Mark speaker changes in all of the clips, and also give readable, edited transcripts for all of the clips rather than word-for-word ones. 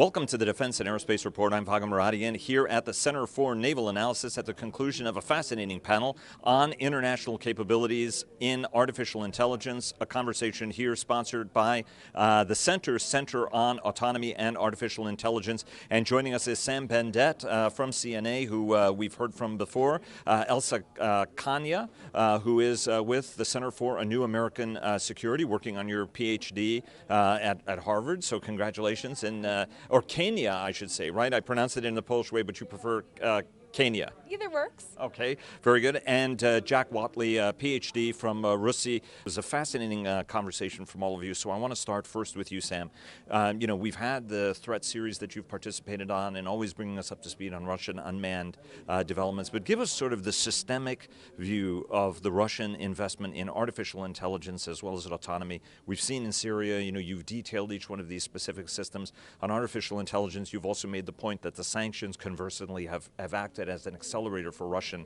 Speaker 1: Welcome to the Defense and Aerospace Report. I'm Vago Muradian here at the Center for Naval Analysis at the conclusion of a fascinating panel on international capabilities in artificial intelligence, a conversation here sponsored by the Center on Autonomy and Artificial Intelligence. And joining us is Sam Bendett from CNA, who we've heard from before, Elsa Kania, who is with the Center for a New American Security, working on your PhD at Harvard. So congratulations. Or Kania, I should say, right? I pronounce it in the Polish way, but you prefer Kania.
Speaker 2: Either works.
Speaker 1: Okay, very good. And Jack Watley, PhD from Russia. It was a fascinating conversation from all of you. So I want to start first with you, Sam. We've had the threat series that you've participated on and always bringing us up to speed on Russian unmanned developments. But give us sort of the systemic view of the Russian investment in artificial intelligence as well as autonomy. We've seen in Syria, you've detailed each one of these specific systems. On artificial intelligence, you've also made the point that the sanctions conversely have acted as an accelerator for Russian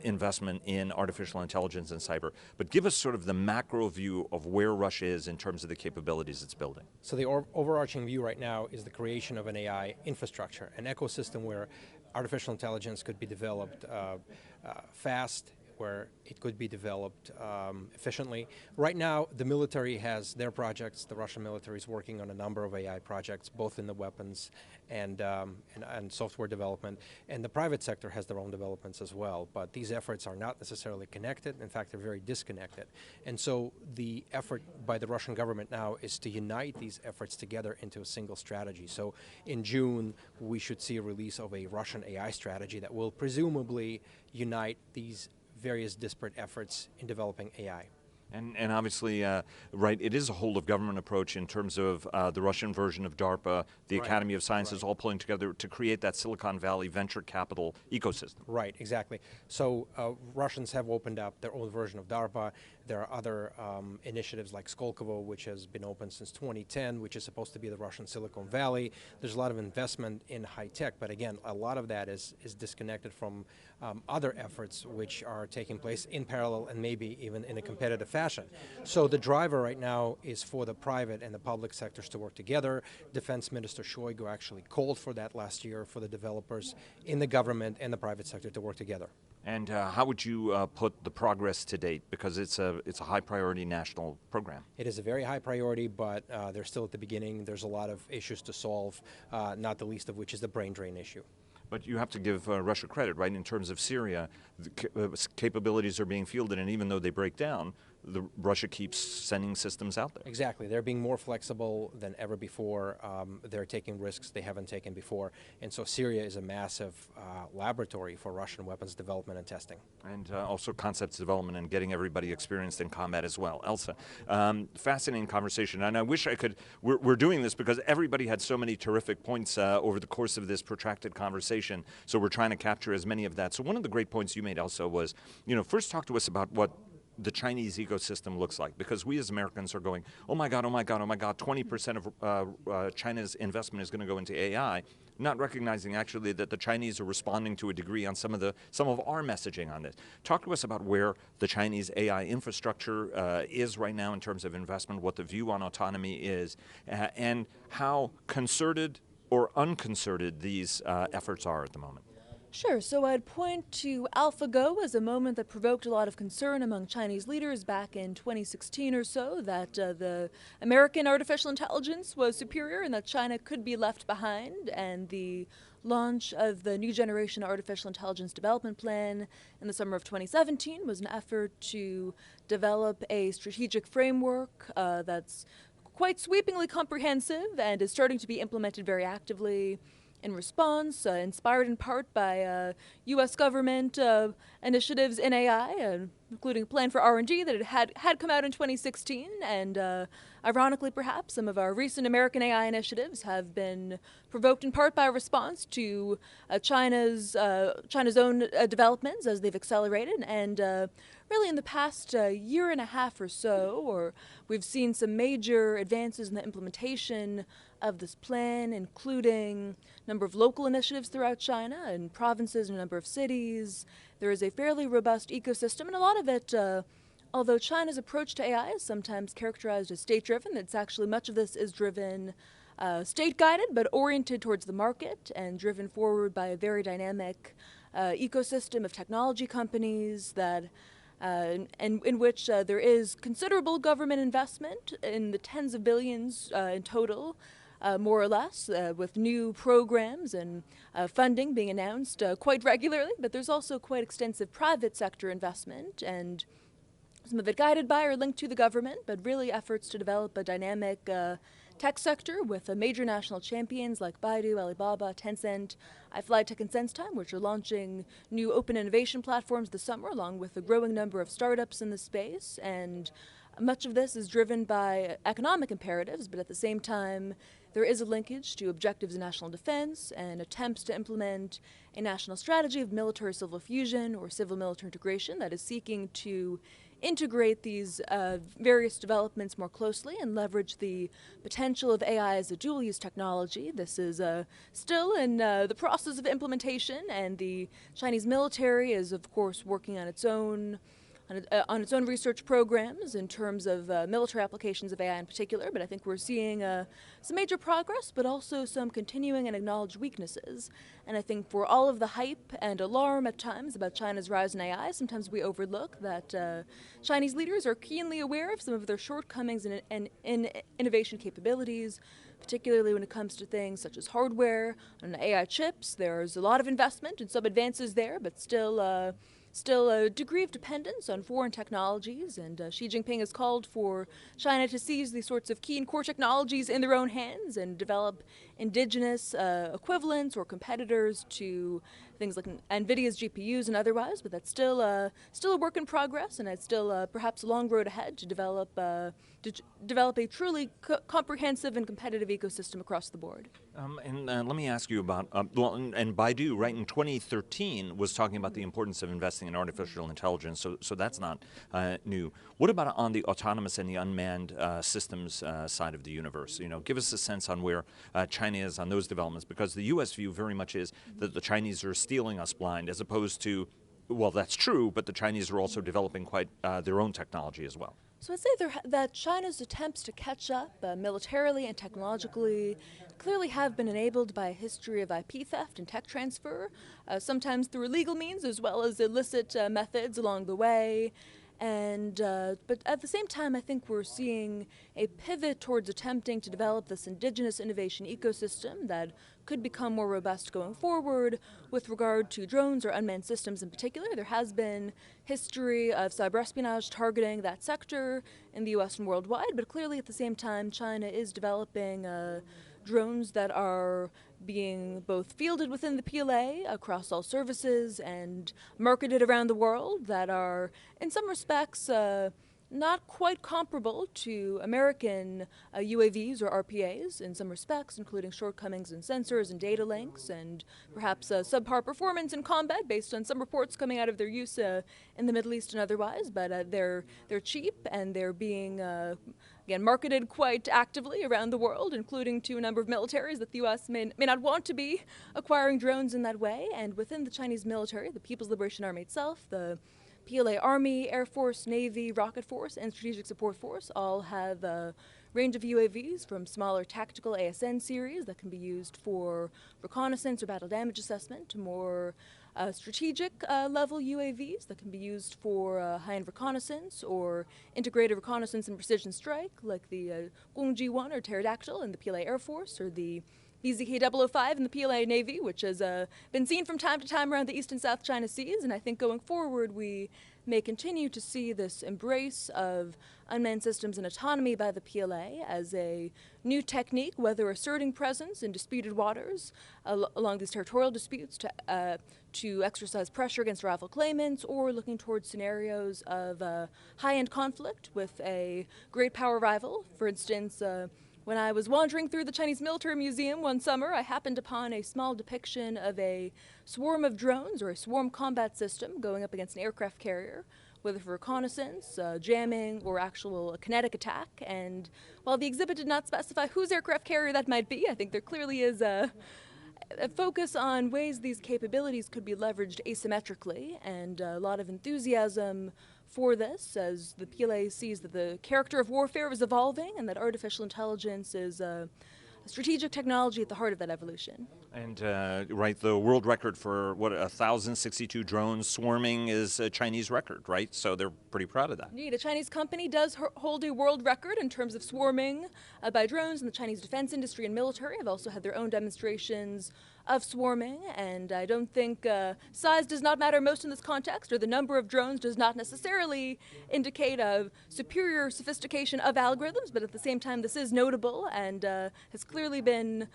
Speaker 1: investment in artificial intelligence and cyber. But give us sort of the macro view of where Russia is in terms of the capabilities it's building.
Speaker 3: So the overarching view right now is the creation of an AI infrastructure, an ecosystem where artificial intelligence could be developed fast, where it could be developed efficiently. Right now, the military has their projects. The Russian military is working on a number of AI projects, both in the weapons and software development. And the private sector has their own developments as well. But these efforts are not necessarily connected. In fact, they're very disconnected. And so the effort by the Russian government now is to unite these efforts together into a single strategy. So in June, we should see a release of a Russian AI strategy that will presumably unite these various disparate efforts in developing AI.
Speaker 1: And obviously, right, it is a whole-of-government approach in terms of the Russian version of DARPA, the
Speaker 3: Right.
Speaker 1: Academy of Sciences, all pulling together to create that Silicon Valley venture capital ecosystem.
Speaker 3: Right, exactly. So Russians have opened up their own version of DARPA. There are other initiatives like Skolkovo, which has been open since 2010, which is supposed to be the Russian Silicon Valley. There's a lot of investment in high tech, but again, a lot of that is disconnected from other efforts which are taking place in parallel and maybe even in a competitive fashion. So the driver right now is for the private and the public sectors to work together. Defense Minister Shoigu actually called for that last year, for the developers in the government and the private sector to work together.
Speaker 1: And how would you put the progress to date? Because it's a high priority national program.
Speaker 3: It is a very high priority, but they're still at the beginning. There's a lot of issues to solve, not the least of which is the brain drain issue.
Speaker 1: But you have to give Russia credit, right? In terms of Syria, the capabilities are being fielded, and even though they break down, Russia keeps sending systems out there.
Speaker 3: Exactly. They're being more flexible than ever before. They're taking risks they haven't taken before. And so Syria is a massive laboratory for Russian weapons development and testing.
Speaker 1: And also concepts development and getting everybody experienced in combat as well. Elsa, fascinating conversation. And I wish I could, we're doing this because everybody had so many terrific points over the course of this protracted conversation. So we're trying to capture as many of that. So one of the great points you made, Elsa, was, first talk to us about what the Chinese ecosystem looks like, because we as Americans are going, oh my God, 20% of China's investment is going to go into AI, not recognizing actually that the Chinese are responding to a degree on some of our messaging on this. Talk to us about where the Chinese AI infrastructure is right now in terms of investment, what the view on autonomy is, and how concerted or unconcerted these efforts are at the moment.
Speaker 2: Sure, so I'd point to AlphaGo as a moment that provoked a lot of concern among Chinese leaders back in 2016 or so, that the American artificial intelligence was superior and that China could be left behind, and the launch of the New Generation Artificial Intelligence Development Plan in the summer of 2017 was an effort to develop a strategic framework that's quite sweepingly comprehensive and is starting to be implemented very actively in response, inspired in part by U.S. government initiatives in AI, including a plan for R&D that had come out in 2016, and ironically perhaps some of our recent American AI initiatives have been provoked in part by a response to China's own developments as they've accelerated, and really in the past year and a half or so, we've seen some major advances in the implementation of this plan, including a number of local initiatives throughout China and provinces and a number of cities. There is a fairly robust ecosystem, and a lot of it, although China's approach to AI is sometimes characterized as state-driven, it's actually much of this is driven state-guided but oriented towards the market and driven forward by a very dynamic ecosystem of technology companies that and in which there is considerable government investment in the tens of billions in total, more or less, with new programs and funding being announced quite regularly. But there's also quite extensive private sector investment, and some of it guided by or linked to the government, but really efforts to develop a dynamic tech sector with major national champions like Baidu, Alibaba, Tencent, iFlyTech, and SenseTime, which are launching new open innovation platforms this summer, along with a growing number of startups in the space. And much of this is driven by economic imperatives, but at the same time, there is a linkage to objectives in national defense and attempts to implement a national strategy of military-civil fusion or civil-military integration that is seeking to integrate these various developments more closely and leverage the potential of AI as a dual-use technology. This is still in the process of implementation, and the Chinese military is, of course, working on its own research programs in terms of military applications of AI in particular, but I think we're seeing some major progress, but also some continuing and acknowledged weaknesses. And I think for all of the hype and alarm at times about China's rise in AI, sometimes we overlook that Chinese leaders are keenly aware of some of their shortcomings in innovation capabilities, particularly when it comes to things such as hardware and AI chips. There's a lot of investment and some advances there, but still a degree of dependence on foreign technologies, and Xi Jinping has called for China to seize these sorts of key and core technologies in their own hands and develop indigenous equivalents or competitors to things like NVIDIA's GPUs and otherwise, but that's still a work in progress, and it's still perhaps a long road ahead to develop a truly comprehensive and competitive ecosystem across the board.
Speaker 1: And let me ask you about, and Baidu, right, in 2013 was talking about the importance of investing in artificial intelligence, so that's not new. What about on the autonomous and the unmanned systems side of the universe? You know, give us a sense on where China is on those developments, because the U.S. view very much is that the Chinese are stealing us blind, as opposed to, well, that's true, but the Chinese are also developing quite their own technology as well.
Speaker 2: So I'd say that China's attempts to catch up militarily and technologically clearly have been enabled by a history of IP theft and tech transfer, sometimes through illegal means as well as illicit methods along the way. And but at the same time, I think we're seeing a pivot towards attempting to develop this indigenous innovation ecosystem that could become more robust going forward with regard to drones or unmanned systems in particular. There has been history of cyber espionage targeting that sector in the U.S. and worldwide, but clearly at the same time, China is developing drones that are being both fielded within the PLA across all services and marketed around the world that are, in some respects, not quite comparable to American UAVs or RPAs in some respects, including shortcomings in sensors and data links, and perhaps subpar performance in combat based on some reports coming out of their use in the Middle East and otherwise. But they're cheap, and they're being again marketed quite actively around the world, including to a number of militaries that the U.S. may not want to be acquiring drones in that way. And within the Chinese military, the People's Liberation Army itself, the PLA Army, Air Force, Navy, Rocket Force, and Strategic Support Force all have a range of UAVs from smaller tactical ASN series that can be used for reconnaissance or battle damage assessment to more strategic level UAVs that can be used for high-end reconnaissance or integrated reconnaissance and precision strike, like the Gongji-1 or Pterodactyl in the PLA Air Force, or the BZK-005 in the PLA Navy, which has been seen from time to time around the East and South China Seas. And I think going forward, we may continue to see this embrace of unmanned systems and autonomy by the PLA as a new technique, whether asserting presence in disputed waters along these territorial disputes to exercise pressure against rival claimants, or looking towards scenarios of high-end conflict with a great power rival. For instance, when I was wandering through the Chinese Military Museum one summer, I happened upon a small depiction of a swarm of drones, or a swarm combat system, going up against an aircraft carrier, whether for reconnaissance, jamming, or actual kinetic attack. And while the exhibit did not specify whose aircraft carrier that might be, I think there clearly is a focus on ways these capabilities could be leveraged asymmetrically, and a lot of enthusiasm for this, as the PLA sees that the character of warfare is evolving and that artificial intelligence is strategic technology at the heart of that evolution.
Speaker 1: And right, the world record for 1,062 drones swarming is a Chinese record, right? So they're pretty proud of that.
Speaker 2: Indeed, a Chinese company does hold a world record in terms of swarming by drones, and the Chinese defense industry and military have also had their own demonstrations of swarming, and I don't think size does not matter most in this context, or the number of drones does not necessarily indicate a superior sophistication of algorithms, but at the same time this is notable and has clearly been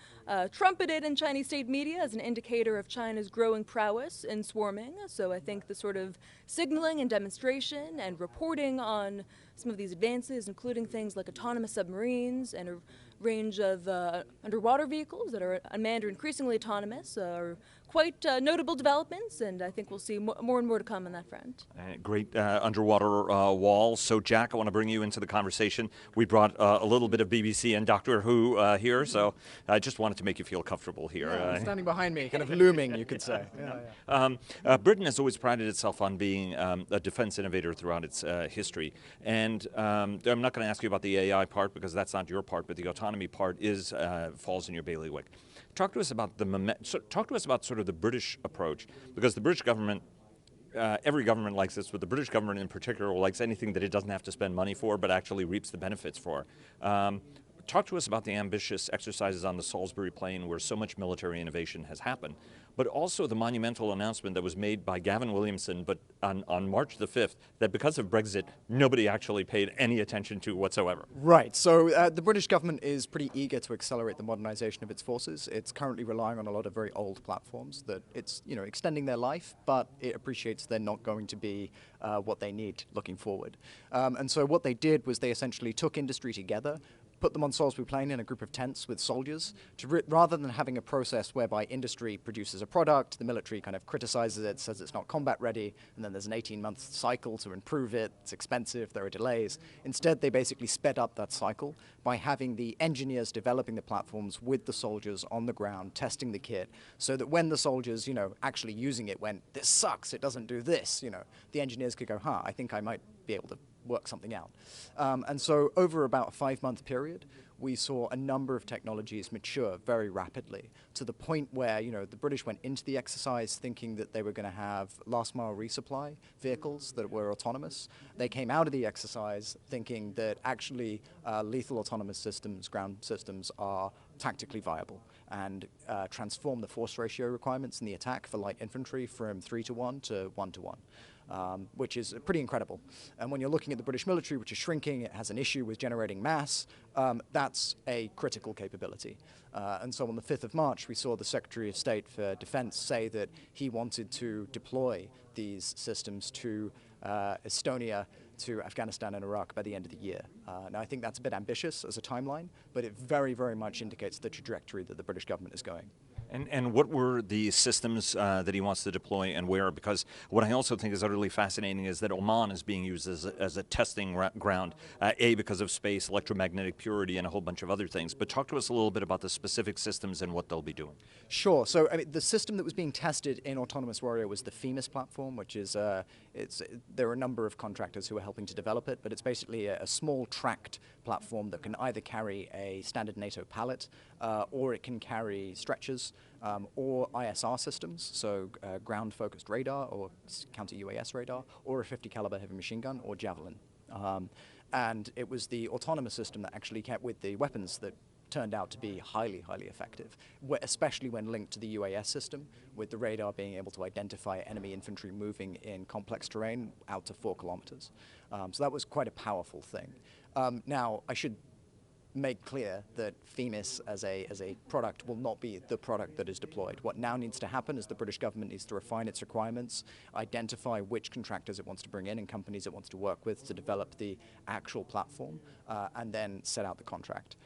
Speaker 2: trumpeted in Chinese state media as an indicator of China's growing prowess in swarming. So I think the sort of signaling and demonstration and reporting on some of these advances, including things like autonomous submarines and a range of underwater vehicles that are unmanned or increasingly autonomous, are quite notable developments, and I think we'll see more and more to come on that front.
Speaker 1: Great underwater wall. So, Jack, I want to bring you into the conversation. We brought a little bit of BBC and Doctor Who here, so I just wanted to make you feel comfortable here.
Speaker 4: Yeah, standing behind me, kind of looming, you could say.
Speaker 1: Britain has always prided itself on being a defense innovator throughout its history, and I'm not going to ask you about the AI part because that's not your part, but the autonomy part falls in your bailiwick. Talk to us about sort of the British approach, because the British government, every government likes this, but the British government in particular likes anything that it doesn't have to spend money for, but actually reaps the benefits for. Talk to us about the ambitious exercises on the Salisbury Plain where so much military innovation has happened, but also the monumental announcement that was made by Gavin Williamson but on March the 5th that because of Brexit, nobody actually paid any attention to whatsoever.
Speaker 4: Right, so the British government is pretty eager to accelerate the modernization of its forces. It's currently relying on a lot of very old platforms that it's extending their life, but it appreciates they're not going to be what they need looking forward. And so what they did was they essentially took industry together, put them on Salisbury Plain in a group of tents with soldiers, rather than having a process whereby industry produces a product, the military kind of criticizes it, says it's not combat ready, and then there's an 18-month cycle to improve it, it's expensive, there are delays. Instead, they basically sped up that cycle by having the engineers developing the platforms with the soldiers on the ground, testing the kit, so that when the soldiers, actually using it went, this sucks, it doesn't do this, the engineers could go, I think I might be able to work something out. And so over about a 5-month period, we saw a number of technologies mature very rapidly to the point where, the British went into the exercise thinking that they were going to have last mile resupply vehicles that were autonomous. They came out of the exercise thinking that actually lethal autonomous systems, ground systems, are tactically viable and transform the force ratio requirements in the attack for light infantry from 3-to-1 to 1-to-1. Which is pretty incredible. And when you're looking at the British military, which is shrinking, it has an issue with generating mass, that's a critical capability. And so on the 5th of March, we saw the Secretary of State for Defense say that he wanted to deploy these systems to Estonia, to Afghanistan and Iraq by the end of the year. Now, I think that's a bit ambitious as a timeline, but it very, very much indicates the trajectory that the British government is going.
Speaker 1: And what were the systems that he wants to deploy and where? Because what I also think is utterly fascinating is that Oman is being used as a testing ground, because of space, electromagnetic purity, and a whole bunch of other things. But talk to us a little bit about the specific systems and what they'll be doing.
Speaker 4: Sure. So the system that was being tested in Autonomous Warrior was the FEMIS platform, which is, there are a number of contractors who are helping to develop it, but it's basically a small tracked platform that can either carry a standard NATO pallet or it can carry stretchers or ISR systems, so ground-focused radar or counter-UAS radar, or a 50 caliber heavy machine gun or Javelin. And it was the autonomous system that actually kept with the weapons that turned out to be highly, highly effective, especially when linked to the UAS system, with the radar being able to identify enemy infantry moving in complex terrain out to 4 kilometers. So that was quite a powerful thing. Now, I should make clear that FEMIS as a product will not be the product that is deployed. What now needs to happen is the British government needs to refine its requirements, identify which contractors it wants to bring in and companies it wants to work with to develop the actual platform, and then set out the contract.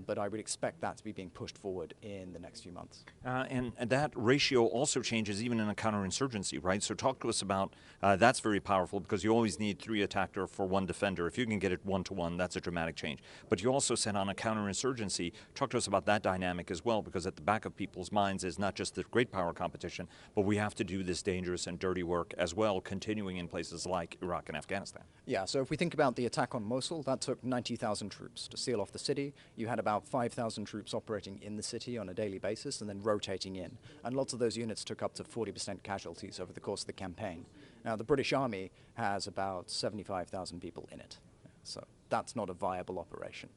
Speaker 4: But I would expect that to be being pushed forward in the next few months.
Speaker 1: And that ratio also changes even in a counterinsurgency, right? So talk to us about, that's very powerful because you always need 3 attacker for 1 defender. If you can get it 1-to-1, that's a dramatic change. But you also said on a counterinsurgency, talk to us about that dynamic as well, because at the back of people's minds is not just the great power competition, but we have to do this dangerous and dirty work as well, continuing in places like Iraq and Afghanistan.
Speaker 4: Yeah, so if we think about the attack on Mosul, that took 90,000 troops to seal off the city. you had about 5,000 troops operating in the city on a daily basis and then rotating in. And lots of those units took up to 40% casualties over the course of the campaign. Now, the British Army has about 75,000 people in it. So that's not a viable operation.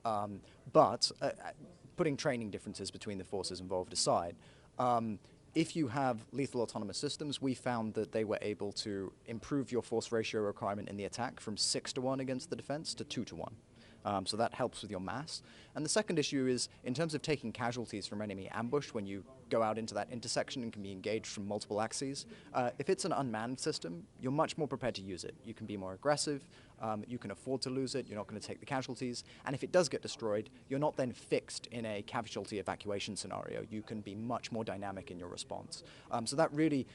Speaker 4: But putting training differences between the forces involved aside, if you have lethal autonomous systems, we found that they were able to improve your force ratio requirement in the attack from 6-to-1 against the defense to 2-to-1. So that helps with your mass. And the second issue is, in terms of taking casualties from enemy ambush when you go out into that intersection and can be engaged from multiple axes, if it's an unmanned system, you're much more prepared to use it. You can be more aggressive, you can afford to lose it, you're not going to take the casualties, and if it does get destroyed, you're not then fixed in a casualty evacuation scenario. You can be much more dynamic in your response. So that really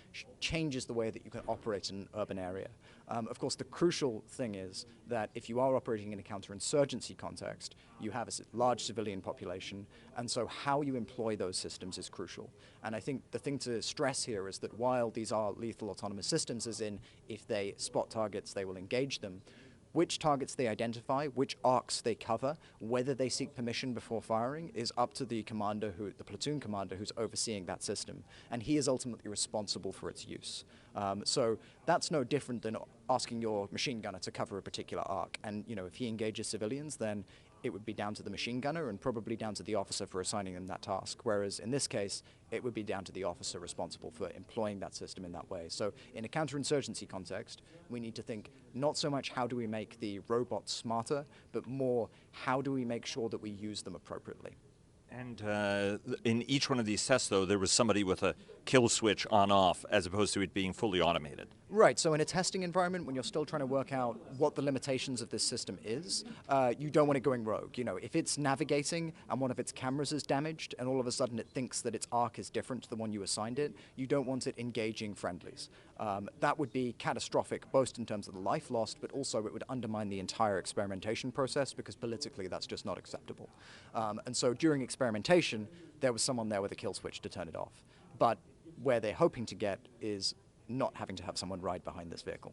Speaker 4: changes the way that you can operate in an urban area. Of course, the crucial thing is that if you are operating in a counterinsurgency context, you have a large civilian population, and so how you employ those systems is crucial. And I think the thing to stress here is that while these are lethal autonomous systems, as in if they spot targets, they will engage them, which targets they identify, which arcs they cover, whether they seek permission before firing is up to the commander, the platoon commander who's overseeing that system, and he is ultimately responsible for its use. So that's no different than asking your machine gunner to cover a particular arc. And if he engages civilians, then it would be down to the machine gunner and probably down to the officer for assigning them that task. Whereas in this case, it would be down to the officer responsible for employing that system in that way. So in a counterinsurgency context, we need to think not so much how do we make the robots smarter, but more how do we make sure that we use them appropriately.
Speaker 1: And in each one of these tests, though, there was somebody with a kill switch on-off as opposed to it being fully automated.
Speaker 4: Right, so in a testing environment, when you're still trying to work out what the limitations of this system is, you don't want it going rogue. If it's navigating and one of its cameras is damaged and all of a sudden it thinks that its arc is different to the one you assigned it, you don't want it engaging friendlies. That would be catastrophic, both in terms of the life lost, but also it would undermine the entire experimentation process because politically that's just not acceptable. And so during experimentation, there was someone there with a kill switch to turn it off. But where they're hoping to get is not having to have someone ride behind this vehicle.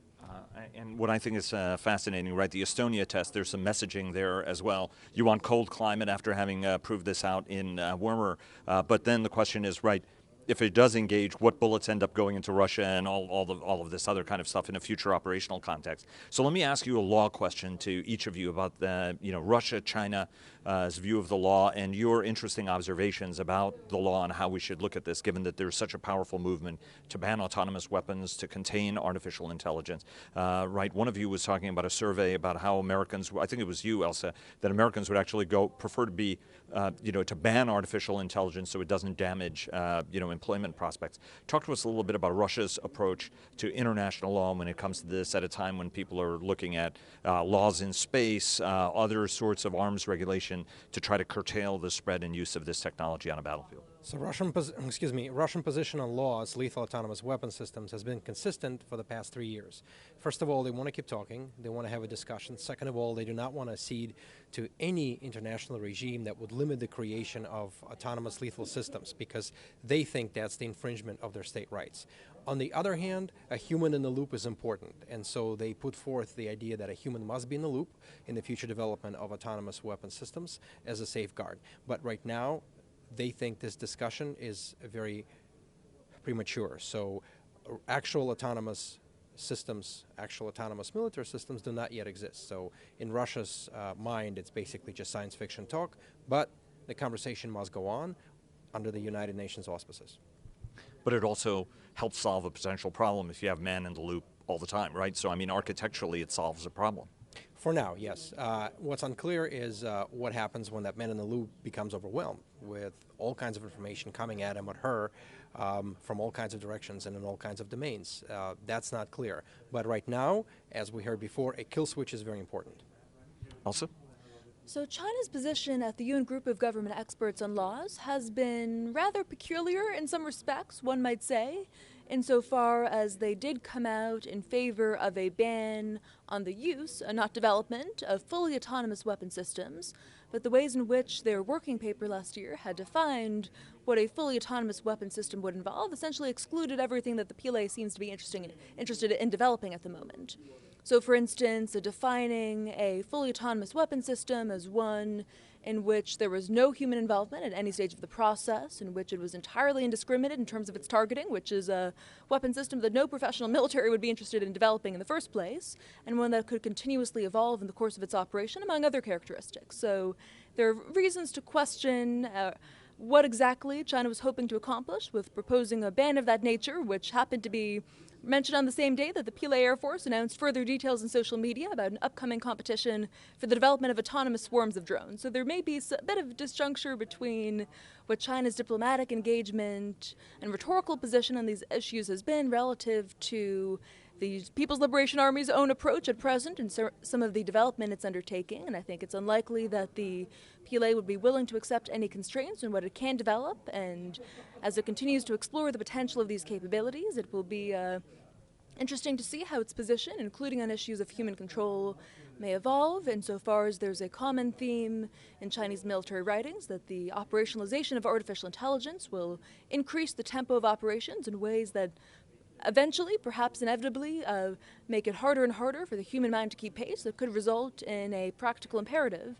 Speaker 1: And what I think is fascinating, right, the Estonia test, there's some messaging there as well. You want cold climate after having proved this out in warmer, but then the question is, right, if it does engage, what bullets end up going into Russia and all of this other kind of stuff in a future operational context. So let me ask you a law question to each of you about Russia, China's view of the law and your interesting observations about the law and how we should look at this, given that there's such a powerful movement to ban autonomous weapons, to contain artificial intelligence. Right, one of you was talking about a survey about how Americans, I think it was you, Elsa, that Americans would actually prefer to be, to ban artificial intelligence so it doesn't damage, employment prospects. Talk to us a little bit about Russia's approach to international law when it comes to this at a time when people are looking at laws in space, other sorts of arms regulation to try to curtail the spread and use of this technology on a battlefield.
Speaker 3: So Russian position on laws, lethal autonomous weapon systems, has been consistent for the past 3 years. First of all, they want to keep talking. They want to have a discussion. Second of all, they do not want to cede to any international regime that would limit the creation of autonomous lethal systems because they think that's the infringement of their state rights. On the other hand, a human in the loop is important, and so they put forth the idea that a human must be in the loop in the future development of autonomous weapon systems as a safeguard. But right now, they think this discussion is very premature. So actual autonomous systems, actual autonomous military systems do not yet exist. So in Russia's mind, it's basically just science fiction talk, but the conversation must go on under the United Nations auspices.
Speaker 1: But it also helps solve a potential problem if you have man in the loop all the time, right? So, I mean, architecturally, it solves a problem.
Speaker 3: For now, yes. What's unclear is what happens when that man in the loop becomes overwhelmed with all kinds of information coming at him or her from all kinds of directions and in all kinds of domains. That's not clear. But right now, as we heard before, a kill switch is very important.
Speaker 1: Elsa?
Speaker 2: So China's position at the UN Group of Government Experts on Laws has been rather peculiar in some respects, one might say, insofar as they did come out in favor of a ban on the use, not development, of fully autonomous weapon systems, but the ways in which their working paper last year had defined what a fully autonomous weapon system would involve essentially excluded everything that the PLA seems to be interested in developing at the moment. So, for instance, defining a fully autonomous weapon system as one in which there was no human involvement at any stage of the process, in which it was entirely indiscriminate in terms of its targeting, which is a weapon system that no professional military would be interested in developing in the first place, and one that could continuously evolve in the course of its operation, among other characteristics. So there are reasons to question what exactly China was hoping to accomplish with proposing a ban of that nature, which happened to be mentioned on the same day that the PLA Air Force announced further details in social media about an upcoming competition for the development of autonomous swarms of drones. So there may be a bit of disjuncture between what China's diplomatic engagement and rhetorical position on these issues has been relative to the People's Liberation Army's own approach at present and some of the development it's undertaking. And I think it's unlikely that the PLA would be willing to accept any constraints on what it can develop. And as it continues to explore the potential of these capabilities, it will be interesting to see how its position, including on issues of human control, may evolve, insofar as there's a common theme in Chinese military writings that the operationalization of artificial intelligence will increase the tempo of operations in ways that eventually, perhaps inevitably, make it harder and harder for the human mind to keep pace. That could result in a practical imperative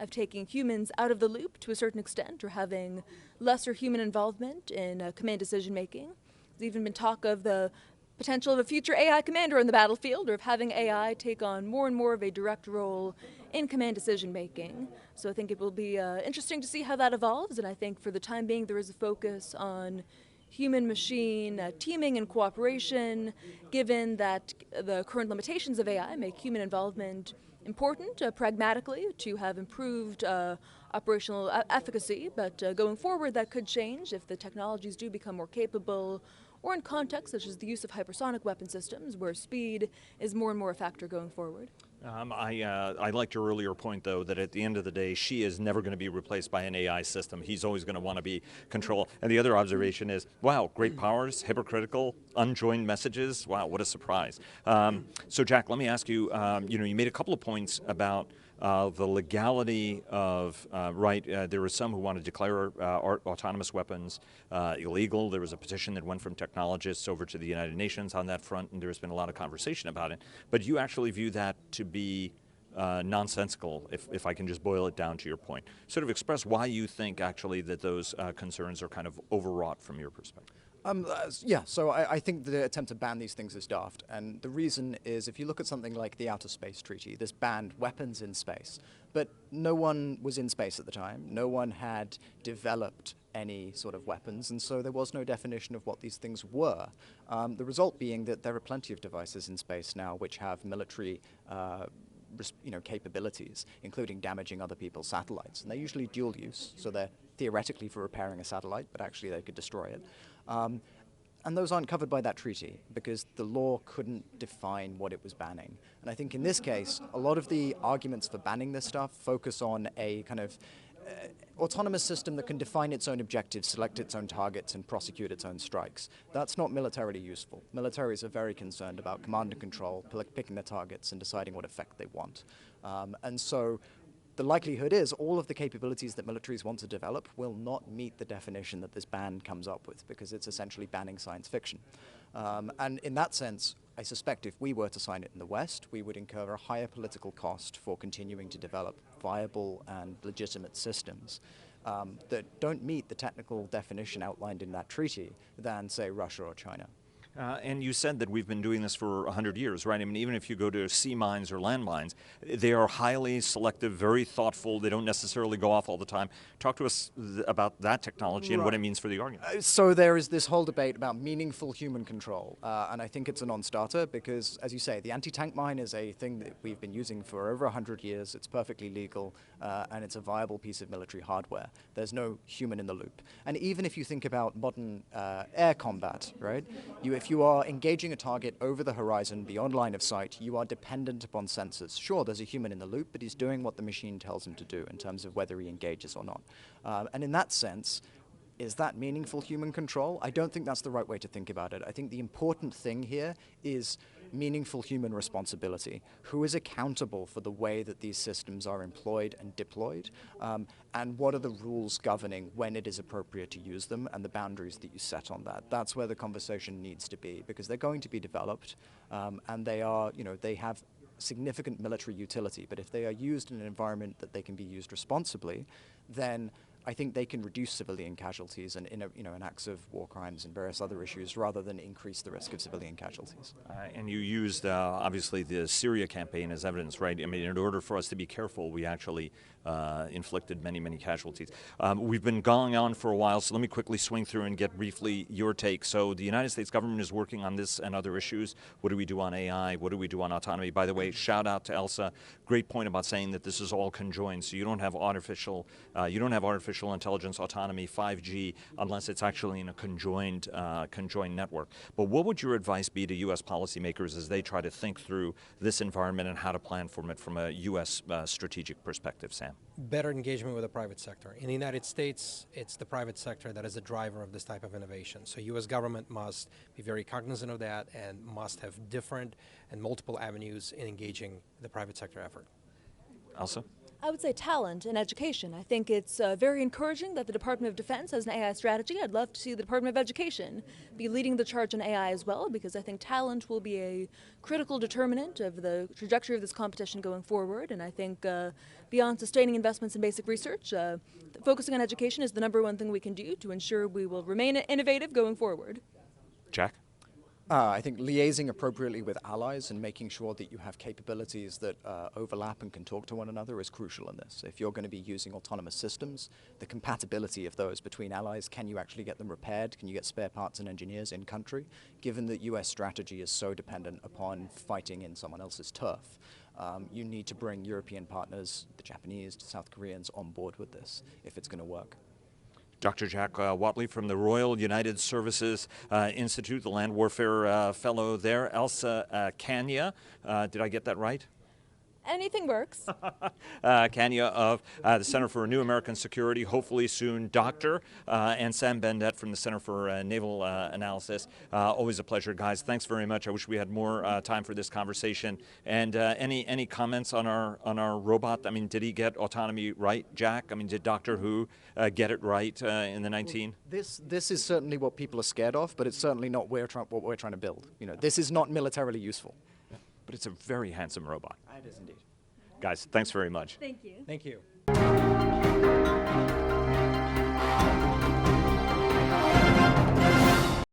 Speaker 2: of taking humans out of the loop to a certain extent, or having lesser human involvement in command decision making. There's even been talk of the potential of a future AI commander on the battlefield, or of having AI take on more and more of a direct role in command decision making. So I think it will be interesting to see how that evolves, and I think for the time being there is a focus on human-machine teaming and cooperation, given that the current limitations of AI make human involvement important pragmatically to have improved operational efficacy, but going forward that could change if the technologies do become more capable, or in contexts such as the use of hypersonic weapon systems, where speed is more and more a factor going forward.
Speaker 1: I liked your earlier point, though, that at the end of the day, she is never going to be replaced by an AI system. He's always going to want to be control. And the other observation is, wow, great powers, hypocritical, unjoined messages. Wow, what a surprise. So, Jack, let me ask you, you made a couple of points about the legality of, there were some who wanted to declare autonomous weapons illegal. There was a petition that went from technologists over to the United Nations on that front, and there's been a lot of conversation about it. But you actually view that to be nonsensical, if I can just boil it down to your point. Sort of express why you think actually that those concerns are kind of overwrought from your perspective.
Speaker 4: So I think the attempt to ban these things is daft, and the reason is if you look at something like the Outer Space Treaty, this banned weapons in space, but no one was in space at the time, no one had developed any sort of weapons, and so there was no definition of what these things were. The result being that there are plenty of devices in space now which have military capabilities, including damaging other people's satellites. And they're usually dual use, so they're theoretically for repairing a satellite, but actually they could destroy it. And those aren't covered by that treaty because the law couldn't define what it was banning. And I think in this case, a lot of the arguments for banning this stuff focus on a kind of autonomous system that can define its own objectives, select its own targets, and prosecute its own strikes. That's not militarily useful. Militaries are very concerned about command and control, picking their targets, and deciding what effect they want. And so the likelihood is all of the capabilities that militaries want to develop will not meet the definition that this ban comes up with, because it's essentially banning science fiction. And in that sense, I suspect if we were to sign it in the West, we would incur a higher political cost for continuing to develop viable and legitimate systems that don't meet the technical definition outlined in that treaty than, say, Russia or China.
Speaker 1: And you said that we've been doing this for 100 years, right? I mean, even if you go to sea mines or land mines, they are highly selective, very thoughtful. They don't necessarily go off all the time. Talk to us about that technology and what it means for the argument.
Speaker 4: So there is this whole debate about meaningful human control, and I think it's a non-starter because, as you say, the anti-tank mine is a thing that we've been using for over 100 years. It's perfectly legal, and it's a viable piece of military hardware. There's no human in the loop. And even if you think about modern air combat, right? If you are engaging a target over the horizon, beyond line of sight, you are dependent upon sensors. Sure, there's a human in the loop, but he's doing what the machine tells him to do in terms of whether he engages or not. And in that sense, is that meaningful human control? I don't think that's the right way to think about it. I think the important thing here is meaningful human responsibility. Who is accountable for the way that these systems are employed and deployed? And what are the rules governing when it is appropriate to use them and the boundaries that you set on that? That's where the conversation needs to be, because they're going to be developed and they are, they have significant military utility, but if they are used in an environment that they can be used responsibly, then I think they can reduce civilian casualties and in acts of war crimes and various other issues rather than increase the risk of civilian casualties.
Speaker 1: And you used, obviously, the Syria campaign as evidence, right? I mean, in order for us to be careful, we actually inflicted many, many casualties. We've been going on for a while, so let me quickly swing through and get briefly your take. So the United States government is working on this and other issues. What do we do on AI? What do we do on autonomy? By the way, shout out to Elsa. Great point about saying that this is all conjoined. So you don't have artificial intelligence, autonomy, 5G, unless it's actually in a conjoined network. But what would your advice be to U.S. policymakers as they try to think through this environment and how to plan for it from a U.S. Strategic perspective, Sam?
Speaker 3: Better engagement with the private sector. In the United States, it's the private sector that is the driver of this type of innovation. So U.S. government must be very cognizant of that and must have different and multiple avenues in engaging the private sector effort.
Speaker 1: Elsa?
Speaker 2: I would say talent and education. I think it's very encouraging that the Department of Defense has an AI strategy. I'd love to see the Department of Education be leading the charge on AI as well, because I think talent will be a critical determinant of the trajectory of this competition going forward. And I think beyond sustaining investments in basic research, focusing on education is the #1 thing we can do to ensure we will remain innovative going forward.
Speaker 1: Jack?
Speaker 4: I think liaising appropriately with allies and making sure that you have capabilities that overlap and can talk to one another is crucial in this. If you're going to be using autonomous systems, the compatibility of those between allies, can you actually get them repaired? Can you get spare parts and engineers in country? Given that US strategy is so dependent upon fighting in someone else's turf, you need to bring European partners, the Japanese, the South Koreans, on board with this if it's going to work.
Speaker 1: Dr. Jack Watley from the Royal United Services Institute, the Land Warfare Fellow there. Elsa Kania, did I get that right?
Speaker 2: Anything works.
Speaker 1: Kania of the Center for New American Security, hopefully soon Doctor, and Sam Bendett from the Center for Naval Analysis. Always a pleasure, guys. Thanks very much. I wish we had more time for this conversation. And any comments on our robot? I mean, did he get autonomy right, Jack? I mean, did Doctor Who get it right in the 19?
Speaker 4: This is certainly what people are scared of, but it's certainly not what we're trying to build. This is not militarily useful.
Speaker 1: But it's a very handsome robot.
Speaker 4: It is indeed.
Speaker 1: Guys, thanks very much.
Speaker 2: Thank you.
Speaker 3: Thank you.